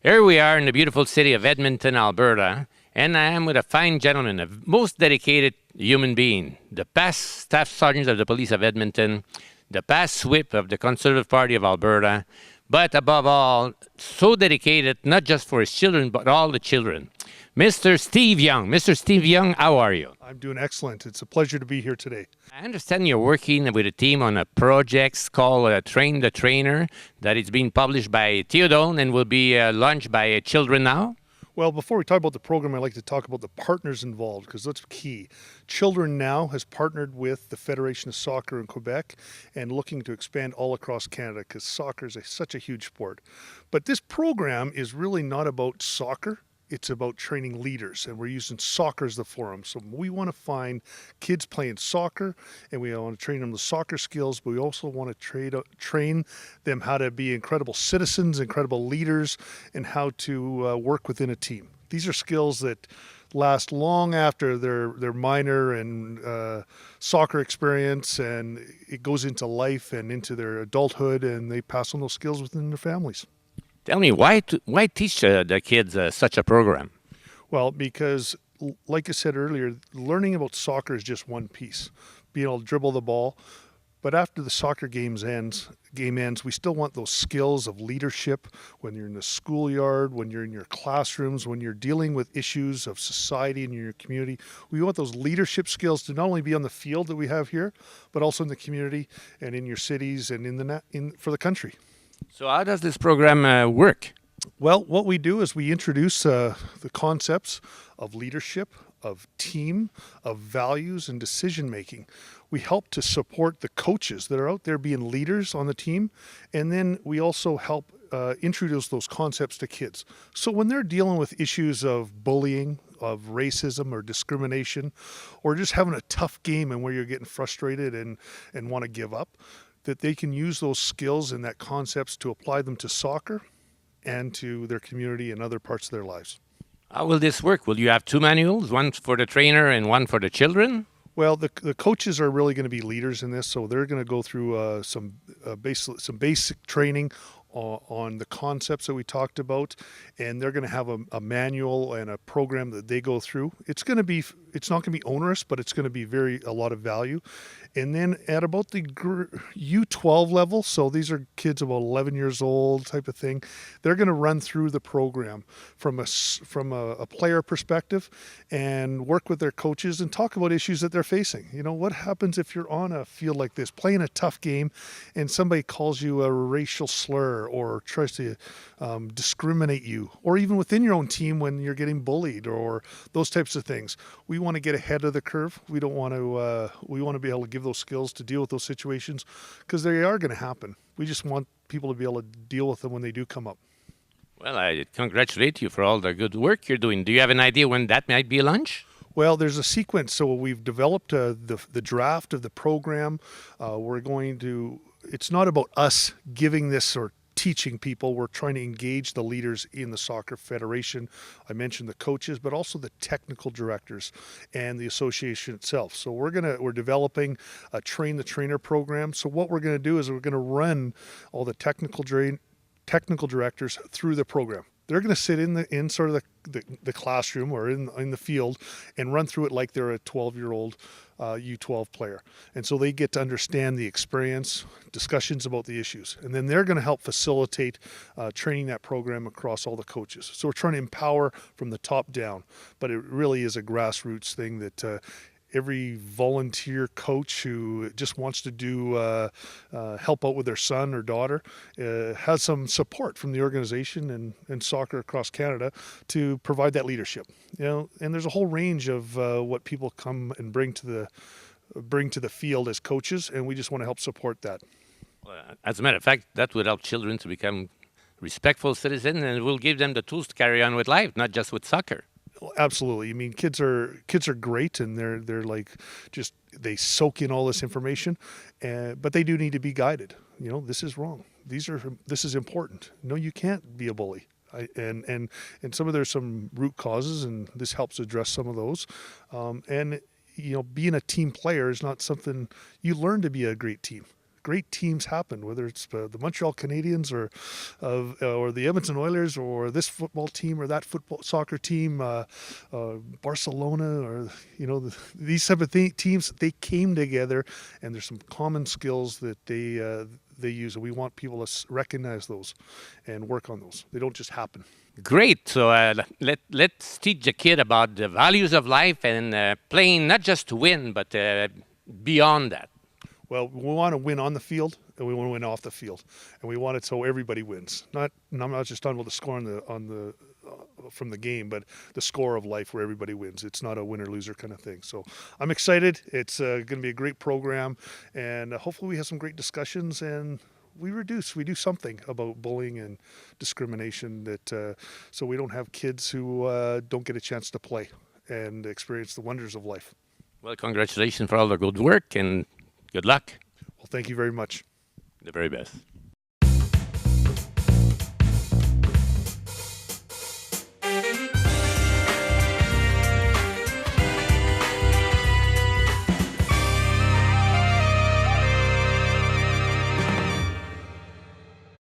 Here we are in the beautiful city of Edmonton, Alberta, and I am with a fine gentleman, a most dedicated human being, the past staff sergeant of the police of Edmonton, the past whip of the Conservative Party of Alberta, but above all, so dedicated not just for his children, but all the children. Mr. Steve Young. Mr. Steve Young, how are you? I'm doing excellent. It's a pleasure to be here today. I understand you're working with a team on a project called Train the Trainer that is being published by TheoDone and will be launched by Children Now. Well, before we talk about the program, I'd like to talk about the partners involved because that's key. Children Now has partnered with the Federation of Soccer in Quebec and looking to expand all across Canada because soccer is such a huge sport. But this program is really not about soccer. It's about training leaders, and we're using soccer as the forum. So we want to find kids playing soccer, and we want to train them the soccer skills, but we also want to train them how to be incredible citizens, incredible leaders, and how to work within a team. These are skills that last long after their minor and soccer experience, and it goes into life and into their adulthood, and they pass on those skills within their families. Tell me, why teach the kids such a program? Well, because like I said earlier, learning about soccer is just one piece, being able to dribble the ball. But after the soccer game ends, we still want those skills of leadership when you're in the schoolyard, when you're in your classrooms, when you're dealing with issues of society and your community. We want those leadership skills to not only be on the field that we have here, but also in the community and in your cities and for the country. So how does this program work? Well, what we do is we introduce the concepts of leadership, of team, of values, and decision making. We help to support the coaches that are out there being leaders on the team, and then we also help introduce those concepts to kids. So when they're dealing with issues of bullying, of racism or discrimination, or just having a tough game and where you're getting frustrated and want to give up, that they can use those skills and that concepts to apply them to soccer and to their community and other parts of their lives. How will this work? Will you have two manuals, one for the trainer and one for the children? Well, the coaches are really going to be leaders in this, so they're going to go through some basic training on the concepts that we talked about, and they're going to have a manual and a program that they go through. It's not going to be onerous, but it's going to be a lot of value. And then at about the U12 level, so these are kids about 11 years old type of thing, they're going to run through the program from a player perspective and work with their coaches and talk about issues that they're facing. You know, what happens if you're on a field like this, playing a tough game, and somebody calls you a racial slur or tries to discriminate you, or even within your own team when you're getting bullied or those types of things. We want to get ahead of the curve. We want to be able to give those skills to deal with those situations because they are going to happen. We just want people to be able to deal with them when they do come up. Well, I congratulate you for all the good work you're doing. Do you have an idea when that might be launched? Well, there's a sequence. So we've developed the draft of the program. It's not about us giving this or teaching people. We're trying to engage the leaders in the soccer federation. I mentioned the coaches, but also the technical directors and the association itself. So we're developing a train the trainer program. So what we're going to do is we're going to run all the technical directors through the program. They're going to sit in sort of the classroom or in the field and run through it like they're a 12-year-old U12 player. And so they get to understand the experience, discussions about the issues. And then they're going to help facilitate training that program across all the coaches. So we're trying to empower from the top down, but it really is a grassroots thing that every volunteer coach who just wants to help out with their son or daughter has some support from the organization and soccer across Canada to provide that leadership. You know, and there's a whole range of what people come and bring to the field as coaches, and we just want to help support that. Well, as a matter of fact, that would help children to become respectful citizens, and it will give them the tools to carry on with life, not just with soccer. Absolutely. I mean, kids are great, and they're like they soak in all this information, but they do need to be guided. You know, this is wrong. This is important. No, you can't be a bully. And there's some root causes, and this helps address some of those. And you know, being a team player is not something you learn to be a great great teams happen, whether it's the Montreal Canadiens or the Edmonton Oilers or this football team or that soccer team, Barcelona, or these type of teams. They came together, and there's some common skills that they use, and we want people to recognize those and work on those. They don't just happen. Great. So let's teach the kid about the values of life and playing not just to win, but beyond that. Well, we want to win on the field, and we want to win off the field, and we want it so everybody wins. And I'm not just talking about the score from the game, but the score of life where everybody wins. It's not a winner-loser kind of thing. So I'm excited. It's going to be a great program, and hopefully we have some great discussions, and we do something about bullying and discrimination, so we don't have kids who don't get a chance to play and experience the wonders of life. Well, congratulations for all the good work, and good luck. Well, thank you very much. The very best.